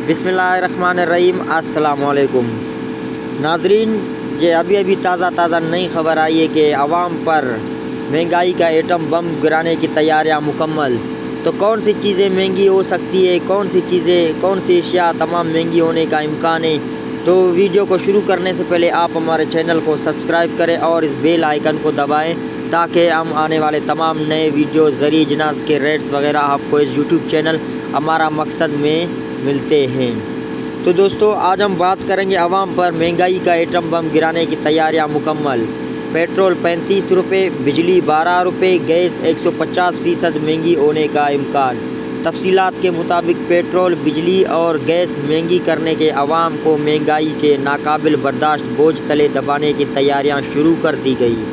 بسم اللہ الرحمن الرحیم۔ السلام علیکم ناظرین، یہ ابھی تازہ نئی خبر آئی ہے کہ عوام پر مہنگائی کا ایٹم بم گرانے کی تیاریاں مکمل۔ تو کون سی چیزیں مہنگی ہو سکتی ہے، کون سی اشیاء تمام مہنگی ہونے کا امکان ہے؟ تو ویڈیو کو شروع کرنے سے پہلے آپ ہمارے چینل کو سبسکرائب کریں اور اس بیل آئیکن کو دبائیں تاکہ ہم آنے والے تمام نئے ویڈیو ذریعہ جناس کے ریٹس وغیرہ آپ کو اس یوٹیوب چینل ہمارا مقصد میں ملتے ہیں۔ تو دوستو، آج ہم بات کریں گے عوام پر مہنگائی کا ایٹم بم گرانے کی تیاریاں مکمل۔ پیٹرول 35 روپے، بجلی 12 روپے، گیس 150% مہنگی ہونے کا امکان۔ تفصیلات کے مطابق پیٹرول، بجلی اور گیس مہنگی کرنے کے عوام کو مہنگائی کے ناقابل برداشت بوجھ تلے دبانے کی تیاریاں شروع کر دی گئی۔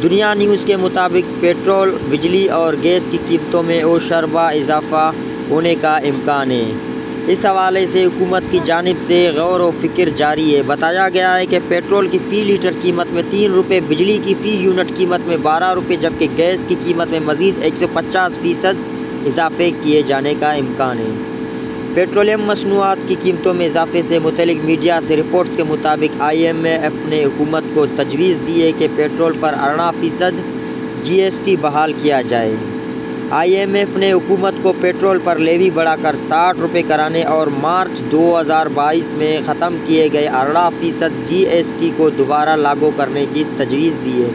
دنیا نیوز کے مطابق پیٹرول، بجلی اور گیس کی قیمتوں میں اوشربا اضافہ ہونے کا امکان ہے۔ اس حوالے سے حکومت کی جانب سے غور و فکر جاری ہے۔ بتایا گیا ہے کہ پیٹرول کی فی لیٹر قیمت میں 3 روپے، بجلی کی فی یونٹ قیمت میں 12 روپے جبکہ گیس کی قیمت میں مزید 150% اضافے کیے جانے کا امکان ہے۔ پیٹرولیم مصنوعات کی قیمتوں میں اضافے سے متعلق میڈیا سے رپورٹس کے مطابق IMF نے حکومت کو تجویز دی ہے کہ پیٹرول پر 18% GST بحال کیا جائے۔ IMF نے حکومت کو پیٹرول پر لیوی بڑھا کر 60 روپے کرانے اور مارچ 2022 میں ختم کیے گئے 18% GST کو دوبارہ لاگو کرنے کی تجویز دی ہے۔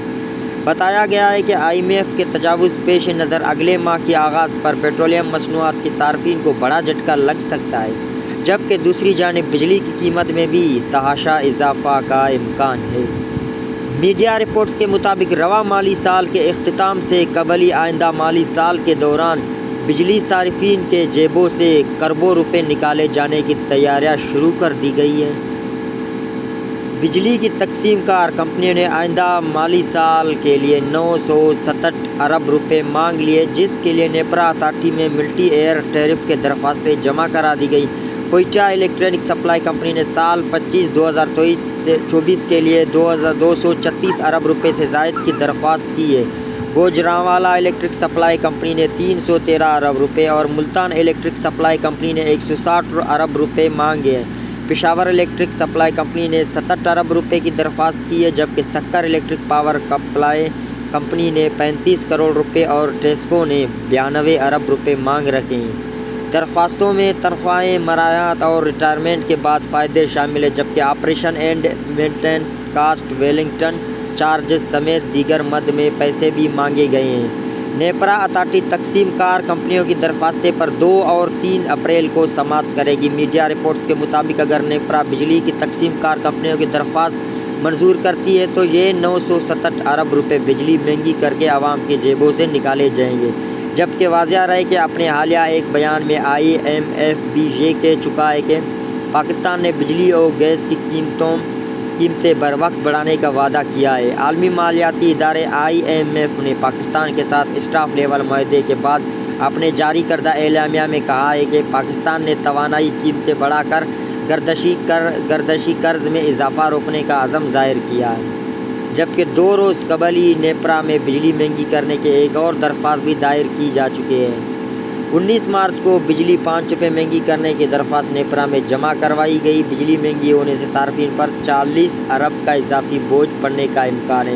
بتایا گیا ہے کہ IMF کے تجاوز پیش نظر اگلے ماہ کے آغاز پر پیٹرولیم مصنوعات کے صارفین کو بڑا جھٹکا لگ سکتا ہے، جبکہ دوسری جانب بجلی کی قیمت میں بھی تحاشا اضافہ کا امکان ہے۔ میڈیا رپورٹس کے مطابق رواں مالی سال کے اختتام سے قبل آئندہ مالی سال کے دوران بجلی صارفین کے جیبوں سے کروڑوں روپے نکالے جانے کی تیاریاں شروع کر دی گئی ہیں۔ بجلی کی تقسیم کار کمپنیوں نے آئندہ مالی سال کے لیے 967 ارب روپے مانگ لیے، جس کے لیے نیپرا اتھارٹی میں ملٹی ایئر ٹیرف کے درخواستیں جمع کرا دی گئی۔ کوئٹہ الیکٹرک سپلائی کمپنی نے سال 25-2023-24 کے لیے 236 ارب روپے سے زائد کی درخواست کی ہے۔ گوجرانوالا الیکٹرک سپلائی کمپنی نے 313 ارب روپے اور ملتان الیکٹرک سپلائی کمپنی نے 160 ارب روپے مانگے ہیں۔ پشاور الیکٹرک سپلائی کمپنی نے 67 ارب روپے کی درخواست کی ہے، جبکہ سکر الیکٹرک پاور سپلائی کمپنی نے 35 کروڑ روپے اور ٹیسکو نے 92 ارب روپے مانگ رکھے ہیں۔ درخواستوں میں تنخواہیں، مراعات اور ریٹائرمنٹ کے بعد فائدے شامل ہیں، جبکہ operation and maintenance cost, Wellington charges سمیت دیگر مد میں پیسے بھی مانگے گئے ہیں۔ نیپرا اتھارٹی تقسیم کار کمپنیوں کی درخواستیں پر 2 اور 3 اپریل کو سماعت کرے گی۔ میڈیا رپورٹس کے مطابق اگر نیپرا بجلی کی تقسیم کار کمپنیوں کی درخواست منظور کرتی ہے تو یہ 967 ارب روپے بجلی مہنگی کر کے عوام کی جیبوں سے نکالے جائیں گے، جبکہ واضح رہے کہ اپنے حالیہ ایک بیان میں IMF بھی یہ کہہ چکا ہے کہ پاکستان نے بجلی اور گیس کی قیمتیں بروقت بڑھانے کا وعدہ کیا ہے۔ عالمی مالیاتی ادارے IMF نے پاکستان کے ساتھ اسٹاف لیول معاہدے کے بعد اپنے جاری کردہ اعلامیہ میں کہا ہے کہ پاکستان نے توانائی قیمتیں بڑھا کر گردشی قرض میں اضافہ روکنے کا عزم ظاہر کیا ہے، جبکہ 2 روز قبل ہی نیپرا میں بجلی مہنگی کرنے کے ایک اور درخواست بھی دائر کی جا چکی ہے۔ 19 مارچ کو بجلی 5 روپے مہنگی کرنے کی درخواست نیپرا میں جمع کروائی گئی۔ بجلی مہنگی ہونے سے صارفین پر 40 ارب کا اضافی بوجھ پڑنے کا امکان ہے۔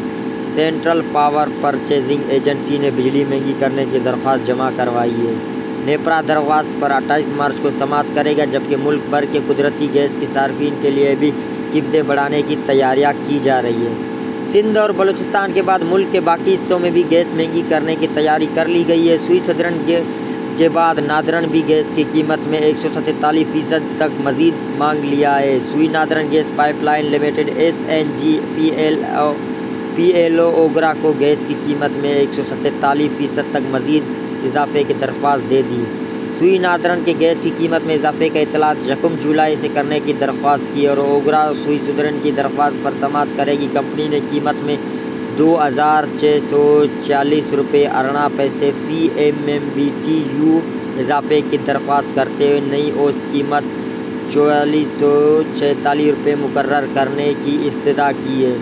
سینٹرل پاور پرچیزنگ ایجنسی نے بجلی مہنگی کرنے کی درخواست جمع کروائی ہے۔ نیپرا درخواست پر 28 مارچ کو سماعت کرے گا، جبکہ ملک بھر کے قدرتی گیس کے صارفین کے لیے بھی قیمتیں بڑھانے کی تیاریاں کی جا رہی ہیں۔ سندھ اور بلوچستان کے بعد ملک کے باقی حصوں میں بھی گیس مہنگی کرنے کی تیاری کر لی گئی ہے۔ سوئی سدرن کے بعد نادرن بھی گیس کی قیمت میں 147% تک مزید مانگ لیا ہے۔ Sui Northern Gas Pipeline Limited SNG PLO OGRA کو گیس کی قیمت میں 147% تک مزید اضافے کی درخواست دے دی۔ سوئی نادرن کے گیس کی قیمت میں اضافے کا اطلاع 1 جولائی سے کرنے کی درخواست کی اور اوگرا سوئی سدرن کی درخواست پر سماعت کرے گی۔ کمپنی نے قیمت میں 2646 روپے 18 پیسے فی MMBTU اضافے کی درخواست کرتے ہوئے نئی اوسط قیمت 4446 روپے مقرر کرنے کی استدعا کی ہے۔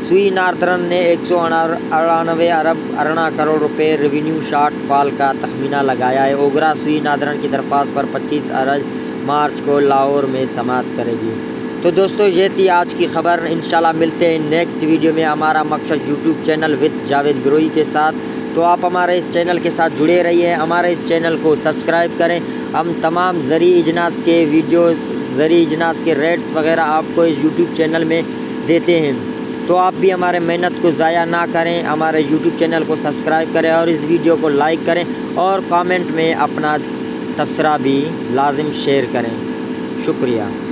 سوئی نادرن نے 198 ارب 18 کروڑ روپے ریونیو شارٹ فال کا تخمینہ لگایا ہے۔ اوگرا سوئی نادرن کی درخواست پر 25 مارچ کو لاہور میں سماعت کرے گی۔ تو دوستو یہ تھی آج کی خبر، انشاءاللہ ملتے ہیں نیکسٹ ویڈیو میں ہمارا مقصد یوٹیوب چینل وتھ جاوید گروہی کے ساتھ۔ تو آپ ہمارے اس چینل کے ساتھ جڑے رہیے، ہمارے اس چینل کو سبسکرائب کریں۔ ہم تمام زرعی اجناس کے ویڈیوز، زرعی اجناس کے ریٹس وغیرہ آپ کو اس یوٹیوب چینل میں دیتے ہیں، تو آپ بھی ہمارے محنت کو ضائع نہ کریں، ہمارے یوٹیوب چینل کو سبسکرائب کریں اور اس ویڈیو کو لائک کریں اور کامنٹ میں اپنا تبصرہ بھی لازم شیئر کریں۔ شکریہ۔